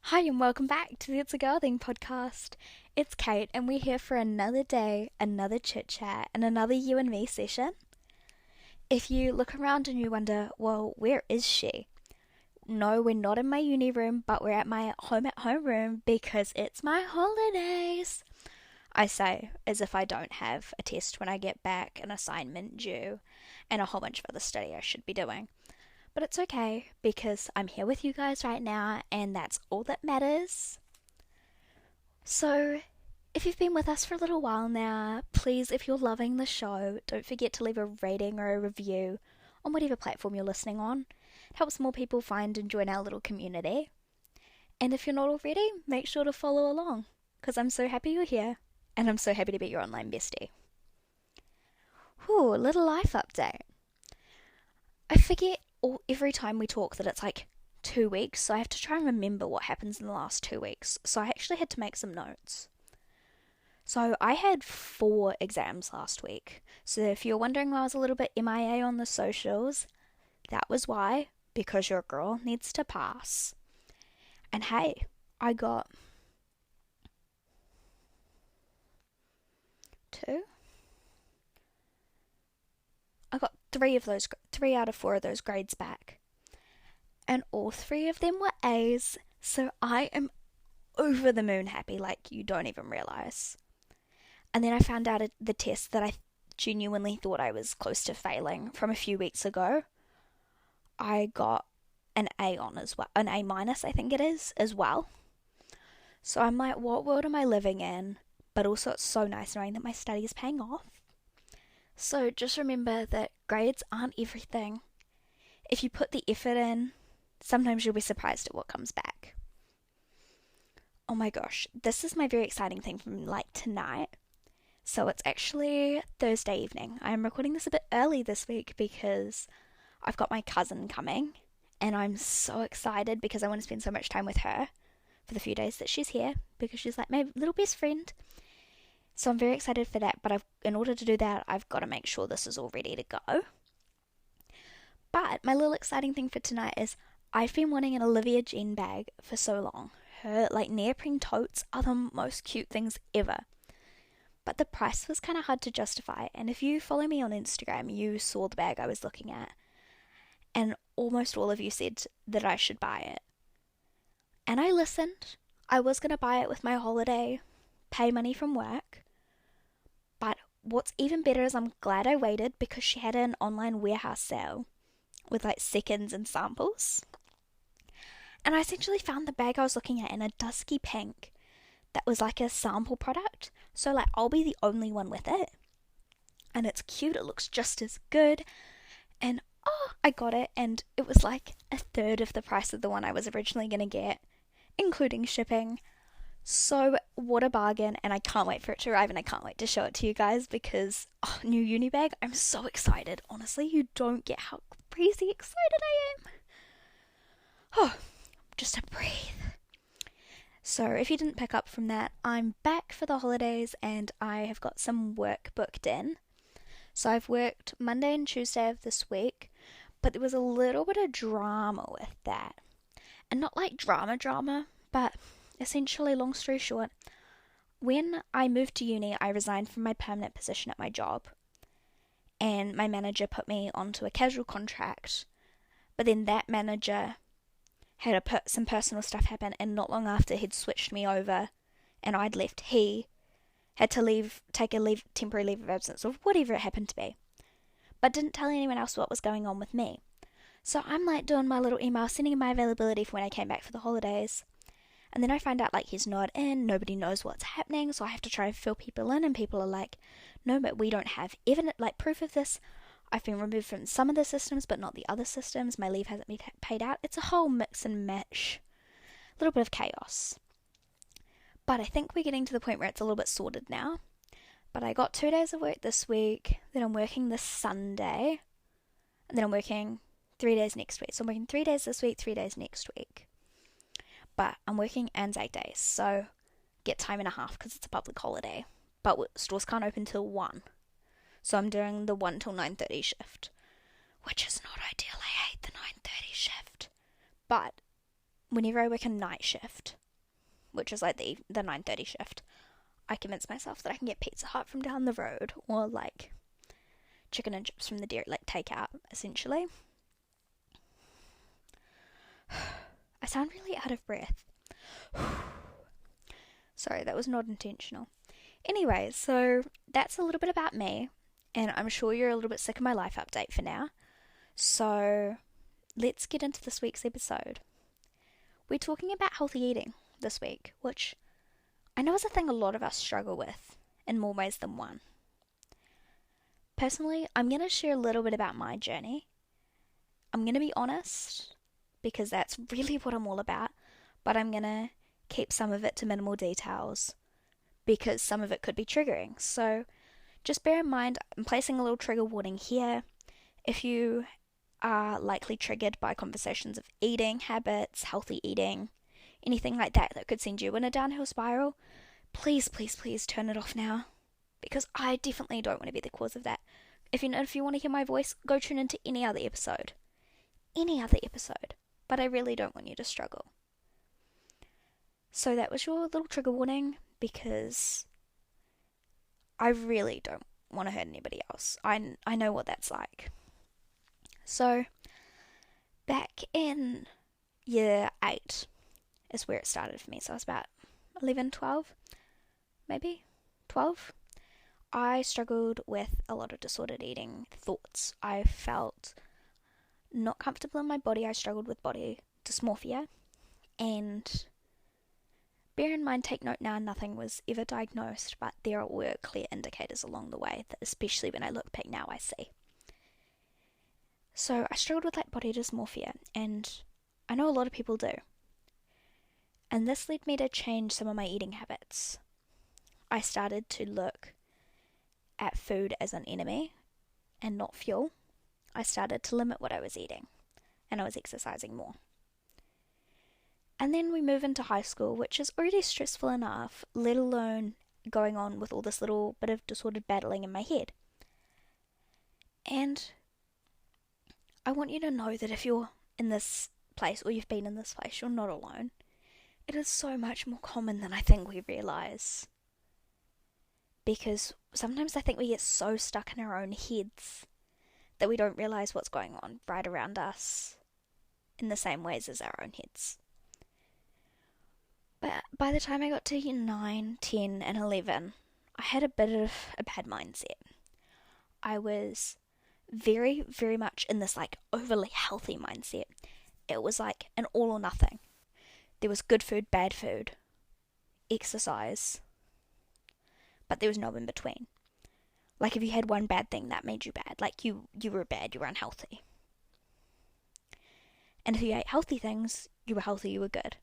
Hi, and welcome back to the It's a Girl Thing podcast. It's Kate, and we're here for another day, another chit chat, and another you and me session. If you look around and you wonder, well, where is she? No, we're not in my uni room, but we're at my home at home room because it's my holidays. I say as if I don't have a test when I get back, an assignment due, and a whole bunch of other study I should be doing. But it's okay because I'm here with you guys right now, and that's all that matters. So, if you've been with us for a little while now, please, if you're loving the show, don't forget to leave a rating or a review on whatever platform you're listening on. It helps more people find and join our little community. And if you're not already, make sure to follow along, because I'm so happy you're here, and I'm so happy to be your online bestie. Whew, little life update. I forget every time we talk that it's like 2 weeks, so I have to try and remember what happens in the last 2 weeks. So I actually had to make some notes. So I had 4 exams last week. So if you're wondering why I was a little bit MIA on the socials, that was why, because your girl needs to pass. And hey, I got 2. I got 3 out of 4 of those grades back. And all 3 of them were A's, so I am over the moon happy like you don't even realise. And then I found out at the test that I genuinely thought I was close to failing from a few weeks ago. I got an A on as well, an A minus I think it is, as well. So I'm like, what world am I living in? But also it's so nice knowing that my study is paying off. So just remember that grades aren't everything. If you put the effort in, sometimes you'll be surprised at what comes back. Oh my gosh, this is my very exciting thing from like tonight. So it's actually Thursday evening. I am recording this a bit early this week because I've got my cousin coming, and I'm so excited because I want to spend so much time with her for the few days that she's here, because she's like my little best friend. So I'm very excited for that, but in order to do that, I've got to make sure this is all ready to go. But my little exciting thing for tonight is I've been wanting an Olivia Jean bag for so long. Her like neoprene totes are the most cute things ever. But the price was kind of hard to justify, and if you follow me on Instagram, you saw the bag I was looking at. And almost all of you said that I should buy it. And I listened. I was going to buy it with my holiday, pay money from work. But what's even better is I'm glad I waited because she had an online warehouse sale with like seconds and samples. And I essentially found the bag I was looking at in a dusky pink that was like a sample product. So like I'll be the only one with it. And it's cute, it looks just as good. And I got it, and it was like a third of the price of the one I was originally going to get, including shipping. So what a bargain, and I can't wait for it to arrive, and I can't wait to show it to you guys because new uni bag, I'm so excited. Honestly, you don't get how crazy excited I am. Oh, just a breathe. So if you didn't pick up from that, I'm back for the holidays and I have got some work booked in. So I've worked Monday and Tuesday of this week, but there was a little bit of drama with that. And not like drama, but essentially, long story short, when I moved to uni, I resigned from my permanent position at my job. And my manager put me onto a casual contract. But then that manager had some personal stuff happen, and not long after he'd switched me over and I'd left, he had to take a temporary leave of absence or whatever it happened to be. But didn't tell anyone else what was going on with me. So I'm like doing my little email, sending him my availability for when I came back for the holidays. And then I find out like he's not in, nobody knows what's happening, so I have to try and fill people in, and people are like, no, but we don't have evidence, like proof of this. I've been removed from some of the systems, but not the other systems. My leave hasn't been paid out. It's a whole mix and match. A little bit of chaos. But I think we're getting to the point where it's a little bit sorted now. But I got 2 days of work this week, then I'm working this Sunday, and then I'm working 3 days next week. So I'm working 3 days this week, 3 days next week. But I'm working Anzac days, so get time and a half because it's a public holiday. But stores can't open till 1. So I'm doing the 1 till 9:30 shift, which is not ideal. I hate the 9:30 shift. But whenever I work a night shift, which is like the 9:30 shift, I convince myself that I can get Pizza Hut from down the road, or like chicken and chips from the dairy, like takeout, essentially. I sound really out of breath. Sorry, that was not intentional. Anyway, so that's a little bit about me, and I'm sure you're a little bit sick of my life update for now. So let's get into this week's episode. We're talking about healthy eating this week, which I know is a thing a lot of us struggle with in more ways than one. Personally, I'm going to share a little bit about my journey. I'm going to be honest, because that's really what I'm all about, but I'm going to keep some of it to minimal details, because some of it could be triggering. So just bear in mind, I'm placing a little trigger warning here. If you are likely triggered by conversations of eating habits, healthy eating, anything like that that could send you in a downhill spiral, please, please, please turn it off now, because I definitely don't want to be the cause of that. If you want to hear my voice, go tune into any other episode, but I really don't want you to struggle. So that was your little trigger warning, because I really don't want to hurt anybody else. I know what that's like. So, back in year 8 is where it started for me. So I was about 11, 12, maybe 12. I struggled with a lot of disordered eating thoughts. I felt not comfortable in my body. I struggled with body dysmorphia. And bear in mind, take note now, nothing was ever diagnosed, but there were clear indicators along the way that, especially when I look back now, I see. So I struggled with like body dysmorphia, and I know a lot of people do. And this led me to change some of my eating habits. I started to look at food as an enemy and not fuel. I started to limit what I was eating, and I was exercising more. And then we move into high school, which is already stressful enough, let alone going on with all this little bit of disordered battling in my head. And I want you to know that if you're in this place, or you've been in this place, you're not alone. It is so much more common than I think we realise. Because sometimes I think we get so stuck in our own heads that we don't realise what's going on right around us in the same ways as our own heads. But by the time I got to year 9, 10 and 11, I had a bit of a bad mindset. I was very, very much in this like overly healthy mindset. It was like an all or nothing. There was good food, bad food, exercise, but there was no in between. Like if you had one bad thing, that made you bad. Like you were bad, you were unhealthy. And if you ate healthy things, you were healthy, you were good.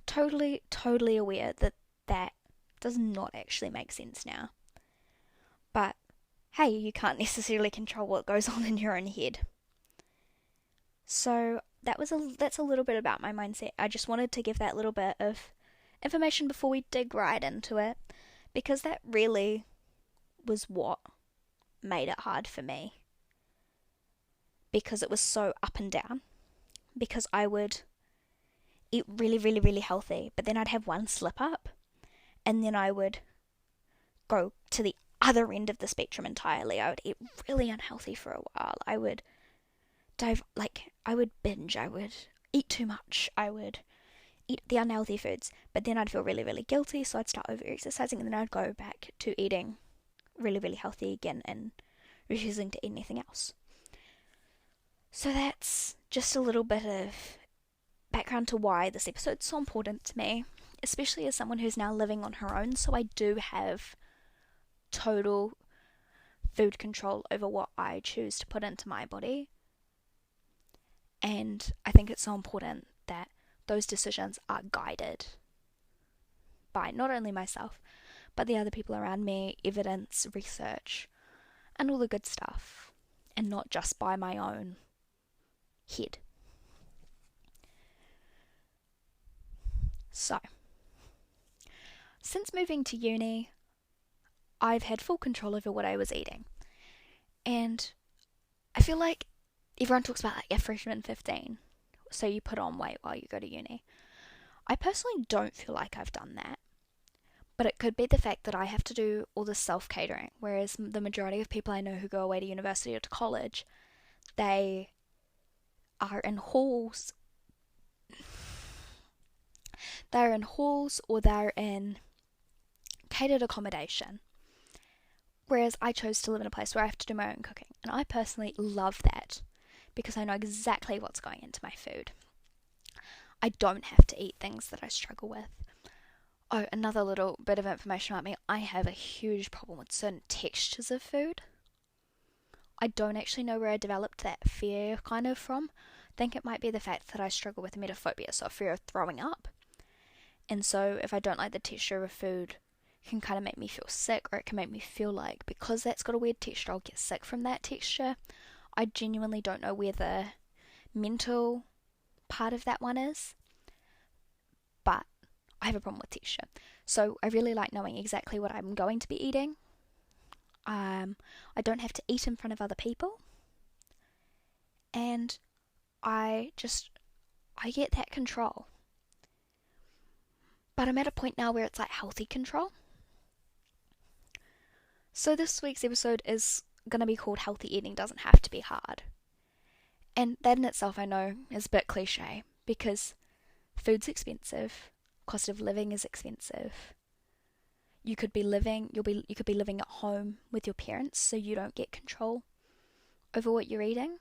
Totally aware that that does not actually make sense now. But hey, you can't necessarily control what goes on in your own head. So that's a little bit about my mindset. I just wanted to give that little bit of information before we dig right into it, because that really was what made it hard for me. Because it was so up and down. Because I would eat really, really, really healthy, but then I'd have one slip up, and then I would go to the other end of the spectrum entirely. I would eat really unhealthy for a while. I would binge, I would eat too much, I would eat the unhealthy foods, but then I'd feel really, really guilty, so I'd start over-exercising, and then I'd go back to eating really, really healthy again and refusing to eat anything else. So that's just a little bit of background to why this episode's so important to me, especially as someone who's now living on her own, so I do have total food control over what I choose to put into my body. And I think it's so important that those decisions are guided by not only myself, but the other people around me, evidence, research, and all the good stuff, and not just by my own head. So, since moving to uni, I've had full control over what I was eating. And I feel like everyone talks about like a freshman 15, so you put on weight while you go to uni. I personally don't feel like I've done that, but it could be the fact that I have to do all the self-catering, whereas the majority of people I know who go away to university or to college, they are in halls. They're in halls or they're in catered accommodation. Whereas I chose to live in a place where I have to do my own cooking. And I personally love that because I know exactly what's going into my food. I don't have to eat things that I struggle with. Oh, another little bit of information about me. I have a huge problem with certain textures of food. I don't actually know where I developed that fear kind of from. I think it might be the fact that I struggle with emetophobia, so fear of throwing up. And so if I don't like the texture of a food, it can kind of make me feel sick, or it can make me feel like because that's got a weird texture, I'll get sick from that texture. I genuinely don't know where the mental part of that one is, but I have a problem with texture. So I really like knowing exactly what I'm going to be eating. I don't have to eat in front of other people. And I get that control. But I'm at a point now where it's like healthy control. So this week's episode is going to be called Healthy Eating Doesn't Have to Be Hard. And that in itself I know is a bit cliche because food's expensive, cost of living is expensive. You could be living at home with your parents so you don't get control over what you're eating.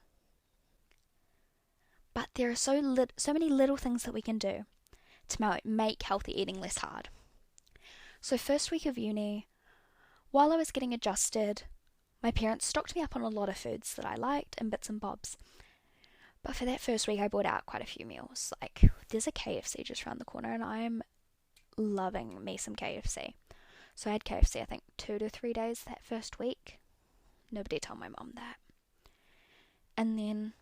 But there are so many little things that we can do to make healthy eating less hard. So first week of uni, while I was getting adjusted, my parents stocked me up on a lot of foods that I liked and bits and bobs. But for that first week I bought out quite a few meals. Like there's a KFC just around the corner and I'm loving me some KFC. So I had KFC I think 2 to 3 days that first week. Nobody told my mum that. And then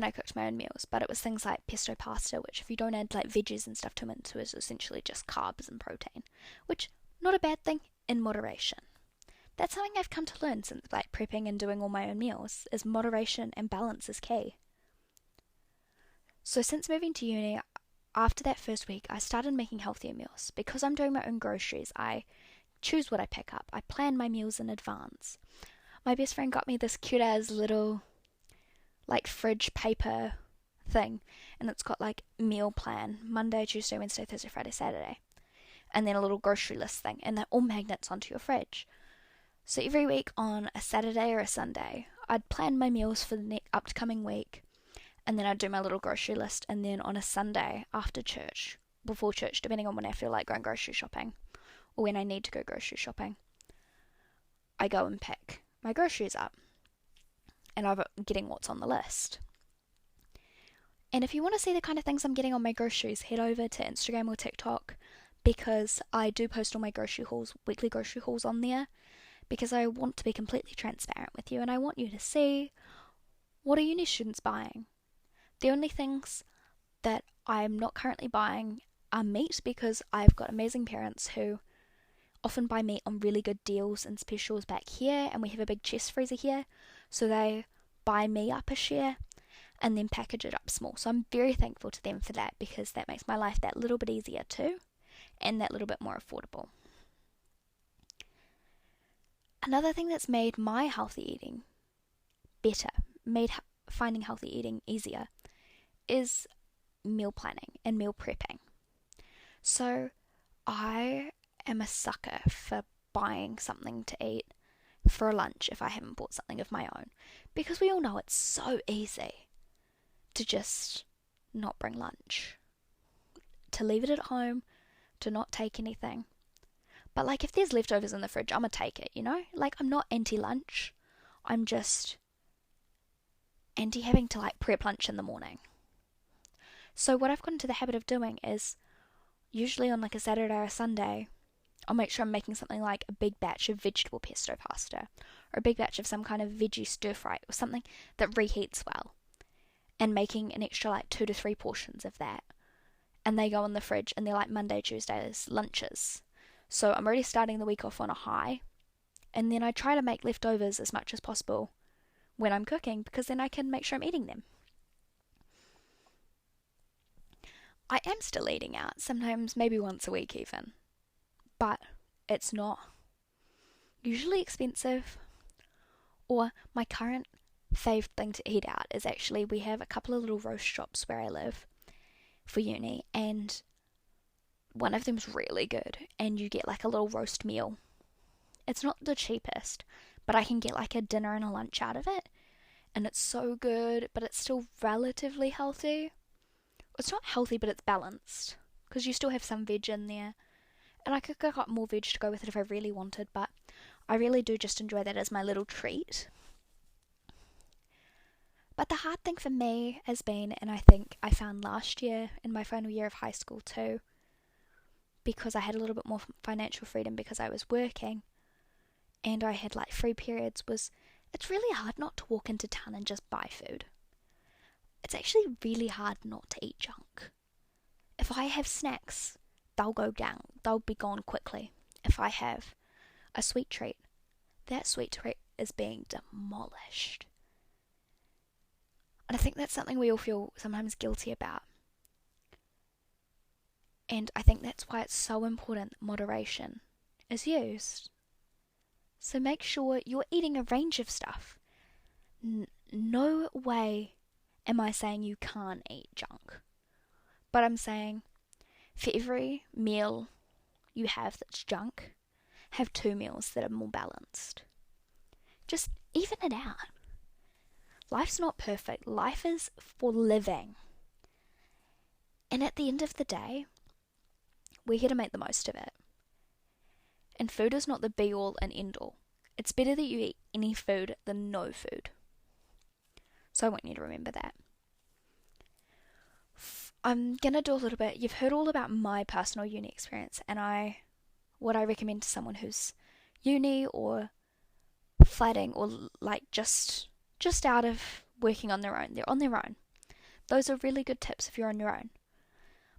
I cooked my own meals, but it was things like pesto pasta, which if you don't add like veggies and stuff to it is essentially just carbs and protein, which not a bad thing in moderation. That's something I've come to learn since like prepping and doing all my own meals, is moderation and balance is key. So since moving to uni, after that first week, I started making healthier meals. Because I'm doing my own groceries, I choose what I pick up. I plan my meals in advance. My best friend got me this cute as little like fridge paper thing, and it's got like meal plan, Monday, Tuesday, Wednesday, Thursday, Friday, Saturday, and then a little grocery list thing, and they're all magnets onto your fridge. So every week on a Saturday or a Sunday, I'd plan my meals for the upcoming week, and then I'd do my little grocery list, and then on a Sunday after church, before church, depending on when I feel like going grocery shopping, or when I need to go grocery shopping, I go and pick my groceries up. And I'm getting what's on the list. And if you want to see the kind of things I'm getting on my groceries, head over to Instagram or TikTok, because I do post all my grocery hauls, weekly grocery hauls on there, because I want to be completely transparent with you and I want you to see what are uni students buying. The only things that I'm not currently buying are meat, because I've got amazing parents who often buy meat on really good deals and specials back here, and we have a big chest freezer here, so they buy me up a share and then package it up small. So I'm very thankful to them for that, because that makes my life that little bit easier too, and that little bit more affordable. Another thing that's made my healthy eating better, made finding healthy eating easier, is meal planning and meal prepping. So I am a sucker for buying something to eat for lunch if I haven't bought something of my own, because we all know it's so easy to just not bring lunch, to leave it at home, to not take anything. But like if there's leftovers in the fridge, I'm gonna take it, you know? Like I'm not anti-lunch, I'm just anti having to like prep lunch in the morning. So what I've got into the habit of doing is usually on like a Saturday or a Sunday, I'll make sure I'm making something like a big batch of vegetable pesto pasta, or a big batch of some kind of veggie stir fry, or something that reheats well, and making an extra like 2 to 3 portions of that. And they go in the fridge and they're like Monday, Tuesdays lunches. So I'm already starting the week off on a high, and then I try to make leftovers as much as possible when I'm cooking, because then I can make sure I'm eating them. I am still eating out, sometimes maybe once a week even, but it's not usually expensive. Or my current fave thing to eat out is actually, we have a couple of little roast shops where I live for uni, and one of them's really good, and you get like a little roast meal. It's not the cheapest, but I can get like a dinner and a lunch out of it, and it's so good, but it's still relatively healthy. It's not healthy, but it's balanced, because you still have some veg in there, and I could cook up more veg to go with it if I really wanted, but I really do just enjoy that as my little treat. But the hard thing for me has been, and I think I found last year in my final year of high school too, because I had a little bit more financial freedom because I was working and I had like free periods, was it's really hard not to walk into town and just buy food. It's actually really hard not to eat junk. If I have snacks, they'll go down, they'll be gone quickly. If I have a sweet treat, that sweet treat is being demolished. And I think that's something we all feel sometimes guilty about. And I think that's why it's so important that moderation is used. So make sure you're eating a range of stuff. No way am I saying you can't eat junk. But I'm saying for every meal you have that's junk, have 2 meals that are more balanced. Just even it out. Life's not perfect. Life is for living. And at the end of the day, we're here to make the most of it. And food is not the be-all and end-all. It's better that you eat any food than no food. So I want you to remember that. I'm going to do a little bit. You've heard all about my personal uni experience, and what I recommend to someone who's uni or flatting or like just out of working on their own. They're on their own. Those are really good tips if you're on your own.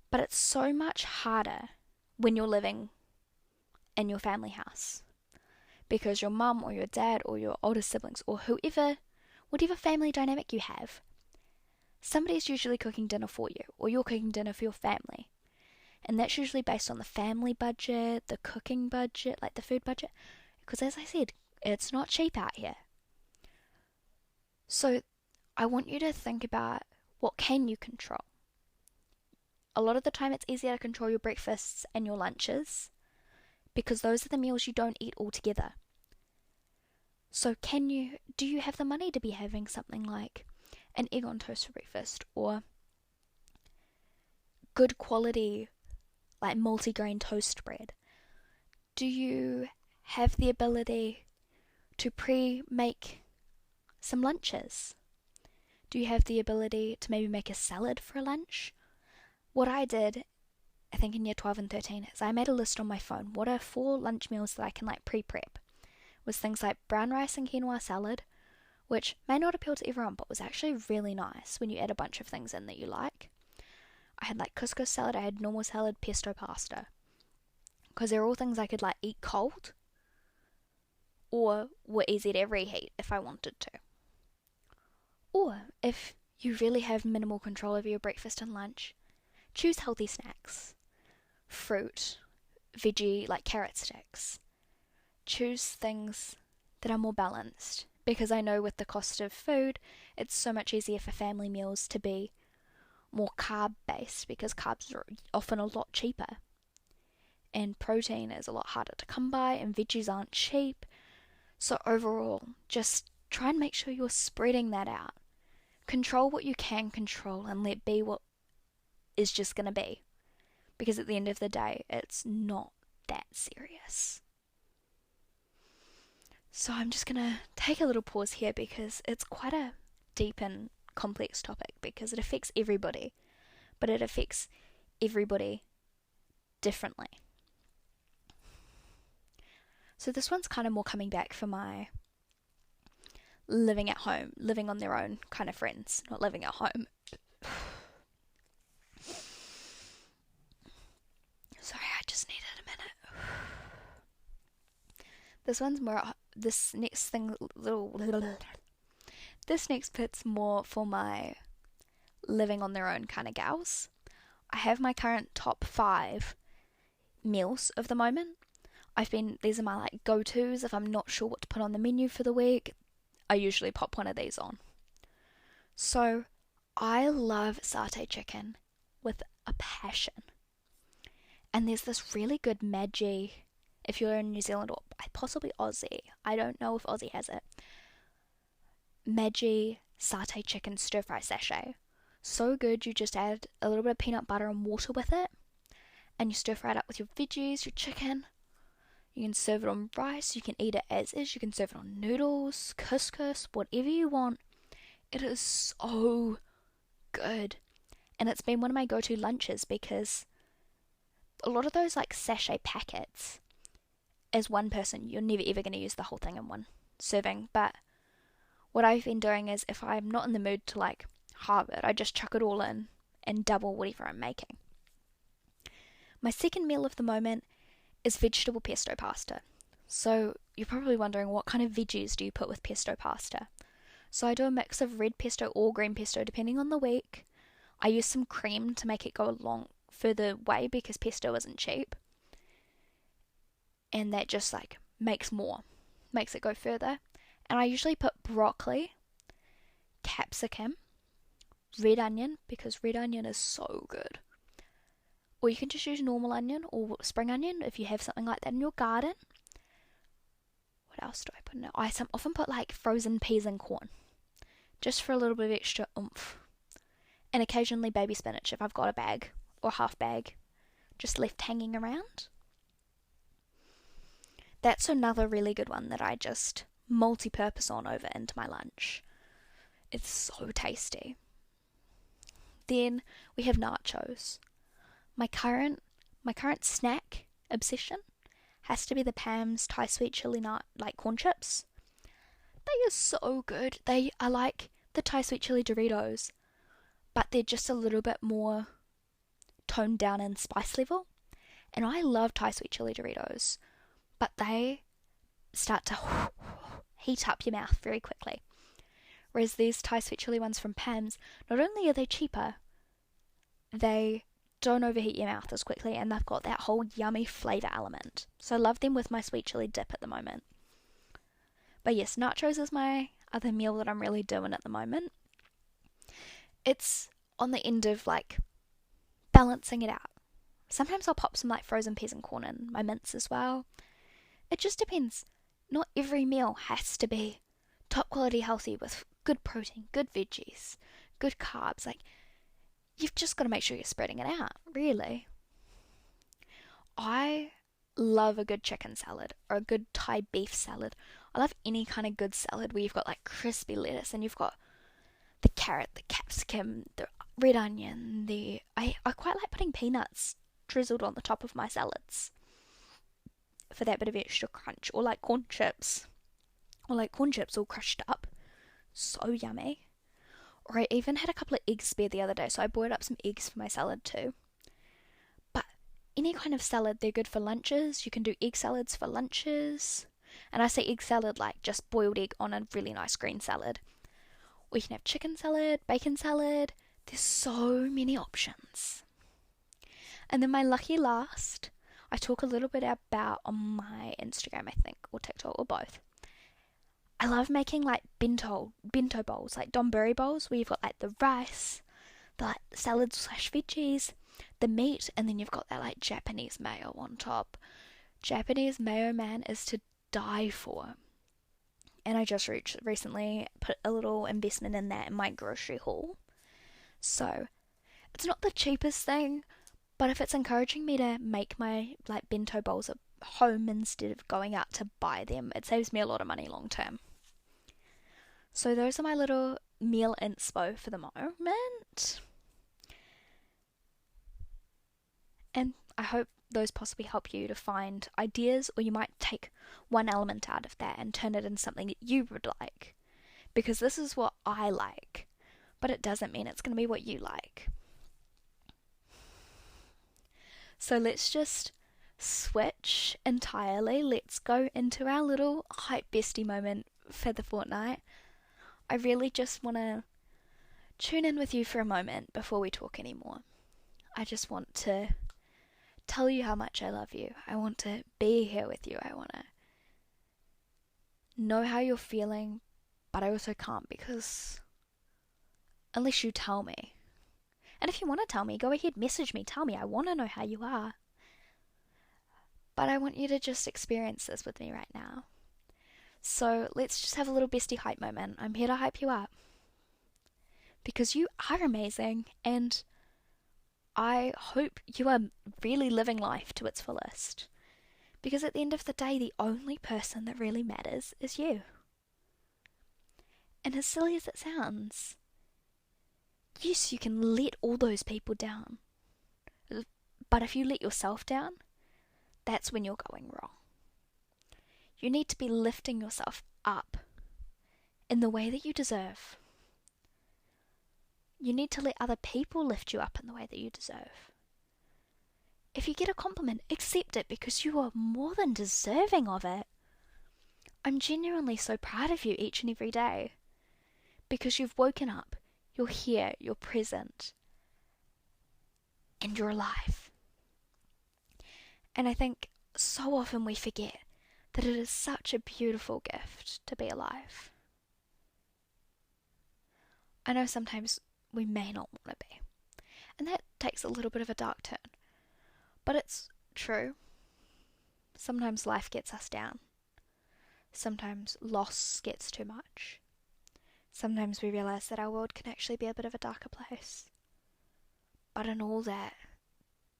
But it's so much harder when you're living in your family house, because your mum or your dad or your older siblings or whatever family dynamic you have, somebody's usually cooking dinner for you, or you're cooking dinner for your family. And that's usually based on the family budget, the cooking budget, like the food budget. Because as I said, it's not cheap out here. So I want you to think about, what can you control? A lot of the time it's easier to control your breakfasts and your lunches, because those are the meals you don't eat altogether. So do you have the money to be having something like an egg on toast for breakfast, or good quality like multigrain toast bread? Do you have the ability to pre-make some lunches? Do you have the ability to maybe make a salad for a lunch? What I did, I think in year 12 and 13, is I made a list on my phone. What are 4 lunch meals that I can like pre-prep? Was things like brown rice and quinoa salad, which may not appeal to everyone, but was actually really nice when you add a bunch of things in that you like. I had like couscous salad, I had normal salad, pesto pasta. Because they're all things I could like eat cold, or were easy to reheat if I wanted to. Or if you really have minimal control over your breakfast and lunch, choose healthy snacks. Fruit, veggie, like carrot sticks. Choose things that are more balanced, because I know with the cost of food, it's so much easier for family meals to be more carb based, because carbs are often a lot cheaper. And protein is a lot harder to come by, and veggies aren't cheap. So overall, just try and make sure you're spreading that out. Control what you can control and let be what is just going to be. Because at the end of the day, it's not that serious. So I'm just going to take a little pause here, because it's quite a deep and complex topic, because it affects everybody. But it affects everybody differently. So this one's kind of more coming back for my living at home, living on their own kind of friends, not living at home. Sorry, I just needed a minute. This next This next bit's more for my living on their own kind of gals. I have my current top 5 meals of the moment. These are my like go-tos if I'm not sure what to put on the menu for the week. I usually pop one of these on. So, I love satay chicken with a passion. And there's this really good Maggi, if you're in New Zealand or possibly Aussie, I don't know if Aussie has it, Maggi satay chicken stir fry sachet. So good, you just add a little bit of peanut butter and water with it, and you stir fry it up with your veggies, your chicken. You can serve it on rice, you can eat it as is, you can serve it on noodles, couscous, whatever you want. It is so good. And it's been one of my go-to lunches because a lot of those like sachet packets, as one person, you're never ever going to use the whole thing in one serving. But what I've been doing is if I'm not in the mood to like halve it, I just chuck it all in and double whatever I'm making. My second meal of the moment is vegetable pesto pasta. So you're probably wondering, what kind of veggies do you put with pesto pasta? So I do a mix of red pesto or green pesto depending on the week. I use some cream to make it go a long further way because pesto isn't cheap. And that just like makes it go further. And I usually put broccoli, capsicum, red onion, because red onion is so good. Or you can just use normal onion or spring onion if you have something like that in your garden. What else do I put in it? I often put like frozen peas and corn, just for a little bit of extra oomph. And occasionally baby spinach if I've got a bag or half bag just left hanging around. That's another really good one that I just multi-purpose on over into my lunch. It's so tasty. Then we have nachos. My current snack obsession has to be the Pam's Thai sweet chili nut like corn chips. They are so good. They are like the Thai sweet chili Doritos, but they're just a little bit more toned down in spice level. And I love Thai sweet chili Doritos, but they start to heat up your mouth very quickly. Whereas these Thai sweet chili ones from Pam's, not only are they cheaper, they don't overheat your mouth as quickly, and they've got that whole yummy flavour element. So I love them with my sweet chili dip at the moment. But yes, nachos is my other meal that I'm really doing at the moment. It's on the end of like balancing it out. Sometimes I'll pop some like frozen peas and corn in my mince as well. It just depends. Not every meal has to be top quality healthy with good protein, good veggies, good carbs. Like, you've just got to make sure you're spreading it out, really. I love a good chicken salad or a good Thai beef salad. I love any kind of good salad where you've got like crispy lettuce and you've got the carrot, the capsicum, the red onion, I quite like putting peanuts drizzled on the top of my salads for that bit of extra crunch, or like corn chips all crushed up. So yummy. Or I even had a couple of eggs spare the other day, so I boiled up some eggs for my salad too. But any kind of salad, they're good for lunches. You can do egg salads for lunches. And I say egg salad like just boiled egg on a really nice green salad. Or you can have chicken salad, bacon salad. There's so many options. And then my lucky last, I talk a little bit about on my Instagram, I think, or TikTok, or both. I love making like bento bowls, like donburi bowls, where you've got like the rice, the like salads / veggies, the meat, and then you've got that like Japanese mayo on top. Japanese mayo, man, is to die for. And I just recently put a little investment in that in my grocery haul. So it's not the cheapest thing, but if it's encouraging me to make my like bento bowls at home instead of going out to buy them, it saves me a lot of money long term. So those are my little meal inspo for the moment. And I hope those possibly help you to find ideas, or you might take one element out of that and turn it into something that you would like. Because this is what I like, but it doesn't mean it's going to be what you like. So let's just switch entirely. Let's go into our little hype bestie moment for the fortnight. I really just want to tune in with you for a moment before we talk anymore. I just want to tell you how much I love you. I want to be here with you. I want to know how you're feeling, but I also can't because unless you tell me. And if you want to tell me, go ahead, message me, tell me. I want to know how you are. But I want you to just experience this with me right now. So let's just have a little bestie hype moment. I'm here to hype you up. Because you are amazing, and I hope you are really living life to its fullest. Because at the end of the day, the only person that really matters is you. And as silly as it sounds, yes, you can let all those people down. But if you let yourself down, that's when you're going wrong. You need to be lifting yourself up in the way that you deserve. You need to let other people lift you up in the way that you deserve. If you get a compliment, accept it because you are more than deserving of it. I'm genuinely so proud of you each and every day because you've woken up, you're here, you're present, and you're alive. And I think so often we forget that it is such a beautiful gift to be alive. I know sometimes we may not want to be, and that takes a little bit of a dark turn, but it's true. Sometimes life gets us down. Sometimes loss gets too much. Sometimes we realise that our world can actually be a bit of a darker place. But in all that,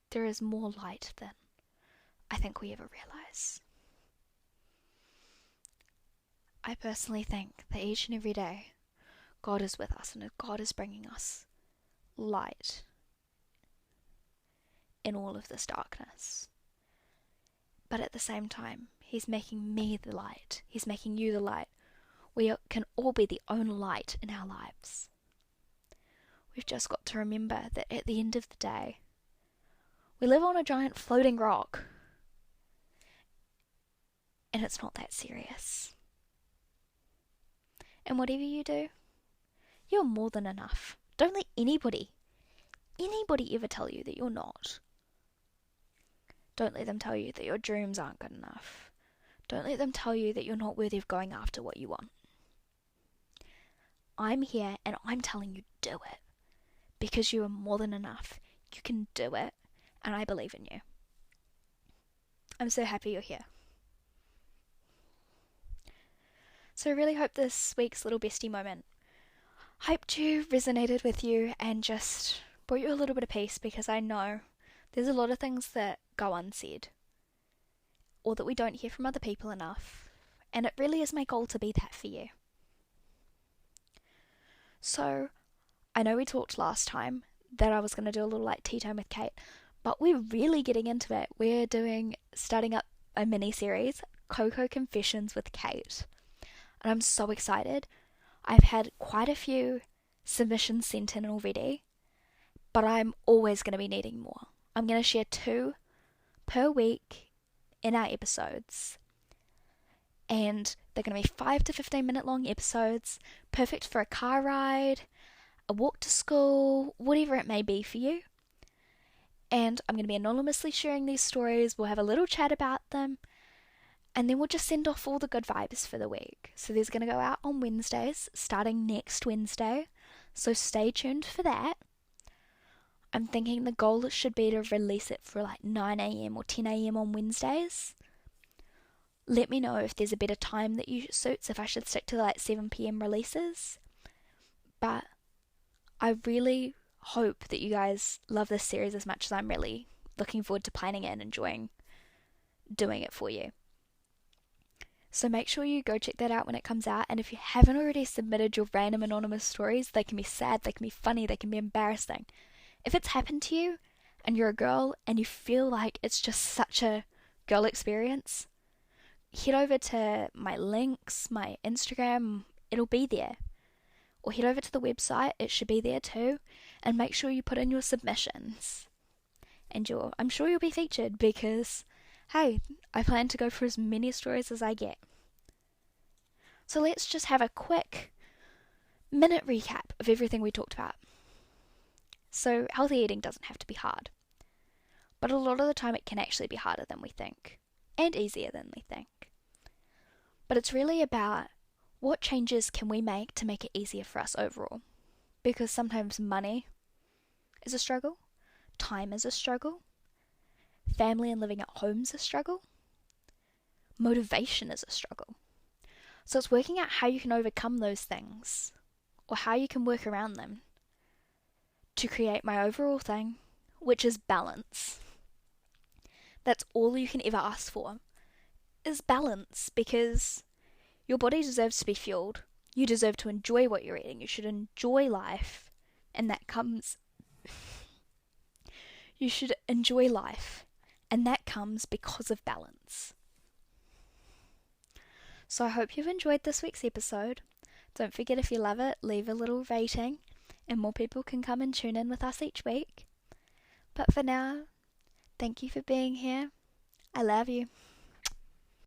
there is more light than I think we ever realise. I personally think that each and every day, God is with us and God is bringing us light in all of this darkness. But at the same time, He's making me the light. He's making you the light. We can all be the only light in our lives. We've just got to remember that at the end of the day, we live on a giant floating rock. And it's not that serious. And whatever you do, you're more than enough. Don't let anybody ever tell you that you're not. Don't let them tell you that your dreams aren't good enough. Don't let them tell you that you're not worthy of going after what you want. I'm here and I'm telling you, do it. Because you are more than enough. You can do it. And I believe in you. I'm so happy you're here. So I really hope this week's little bestie moment hyped you, resonated with you, and just brought you a little bit of peace, because I know there's a lot of things that go unsaid or that we don't hear from other people enough, and it really is my goal to be that for you. So I know we talked last time that I was going to do a little like tea time with Kate, but we're really getting into it. We're starting up a mini series, Coco Confessions with Kate. And I'm so excited. I've had quite a few submissions sent in already, but I'm always going to be needing more. I'm going to share 2 per week in our episodes. And they're going to be 5 to 15 minute long episodes, perfect for a car ride, a walk to school, whatever it may be for you. And I'm going to be anonymously sharing these stories. We'll have a little chat about them. And then we'll just send off all the good vibes for the week. So there's going to go out on Wednesdays, starting next Wednesday. So stay tuned for that. I'm thinking the goal should be to release it for like 9 a.m. or 10 a.m. on Wednesdays. Let me know if there's a better time that you suits, if I should stick to like 7 p.m. releases. But I really hope that you guys love this series as much as I'm really looking forward to planning it and enjoying doing it for you. So make sure you go check that out when it comes out. And if you haven't already submitted your random anonymous stories, they can be sad, they can be funny, they can be embarrassing. If it's happened to you and you're a girl and you feel like it's just such a girl experience, head over to my links, my Instagram, it'll be there. Or head over to the website, it should be there too. And make sure you put in your submissions. And I'm sure you'll be featured because, hey, I plan to go for as many stories as I get. So let's just have a quick minute recap of everything we talked about. So, healthy eating doesn't have to be hard, but a lot of the time it can actually be harder than we think, and easier than we think. But it's really about what changes can we make to make it easier for us overall. Because sometimes money is a struggle, time is a struggle, family and living at home is a struggle, motivation is a struggle. So it's working out how you can overcome those things, or how you can work around them, to create my overall thing, which is balance. That's all you can ever ask for, is balance, because your body deserves to be fueled. You deserve to enjoy what you're eating. You should enjoy life, and that comes... You should enjoy life, and that comes because of balance. So I hope you've enjoyed this week's episode. Don't forget, if you love it, leave a little rating, and more people can come and tune in with us each week. But for now, thank you for being here. I love you.